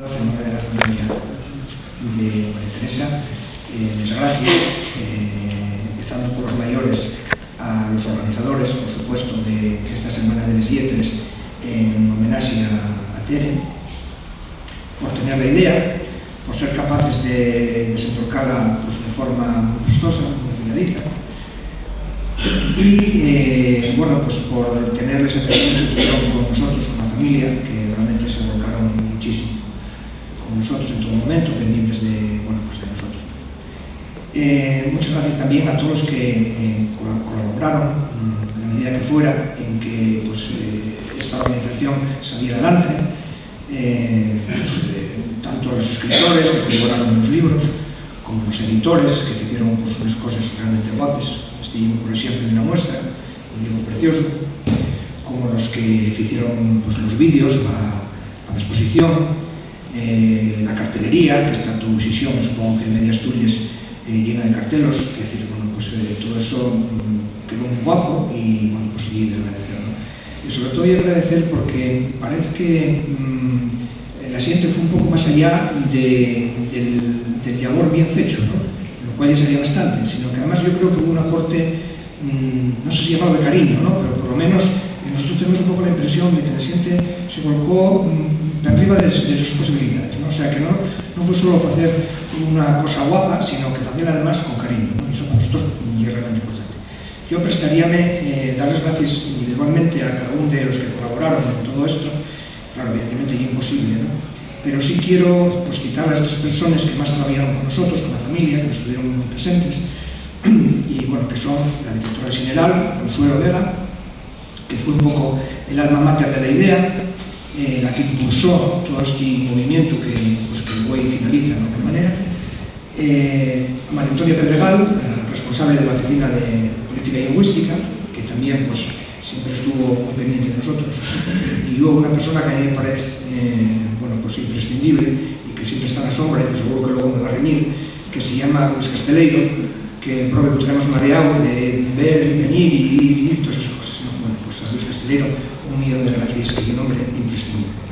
En nombre de la familia de María Teresa, les gracias, estamos por los mayores, a los organizadores, por supuesto, de esta Semana de les Lletres en homenaje a Tere, por tener la idea, por ser capaces de desentorcarla pues, de forma vistosa, muy finalista, y bueno, pues por tener esa relación con nosotros, con la familia, que realmente se volcaron muchísimo con nosotros en todo momento, pendientes de, bueno, pues de nosotros. Muchas gracias también a todos los que colaboraron, en la medida que fuera, en que pues, esta organización saliera adelante, tanto los escritores que colaboraron en los libros, como los editores que hicieron pues, unas cosas realmente guapas. Por ejemplo, en una muestra, un libro precioso, como los que hicieron pues, los vídeos a la exposición, la cartelería, que está tu sesión, supongo que en Media Asturias, llena de cartelos, que decir, bueno, pues todo eso quedó muy guapo y bueno, pues y de agradecer, ¿no? Y sobre todo y agradecer porque parece que el asiento fue un poco más allá del labor bien hecho, ¿no? Lo cual ya sería bastante, sino que además yo creo que hubo un aporte, no sé si llamado de cariño, ¿no? Pero por lo menos nosotros tenemos un poco la impresión de que la gente se volcó de arriba de sus posibilidades, ¿no? O sea que no fue solo hacer una cosa guapa, sino que también además con cariño, ¿no? Y eso para nosotros es realmente importante. Yo prestaríame darles gracias individualmente a cada uno de los que colaboraron en todo esto, claro, evidentemente es imposible, ¿no? Pero sí quiero pues, citar a estas personas que más trabajaron con nosotros, con la familia, que estuvieron muy presentes, y bueno, que son la directora general, Consuelo Vega, que fue un poco el alma mater de la idea, la que impulsó todo este movimiento que hoy finaliza de alguna manera, María Antonia Pedregal, responsable de la Oficina de Política y Lingüística, que también pues, siempre estuvo muy pendiente de nosotros, y luego una persona que a mí me parece bueno, pues imprescindible y que siempre está en la sombra y que seguro que luego me va a reñir, que se llama Luis Casteleiro, que probablemente lo tenemos mareado de ver y venir y todas esas cosas, ¿no? Bueno, pues a Luis Casteleiro un millón de gracias y un hombre imprescindible.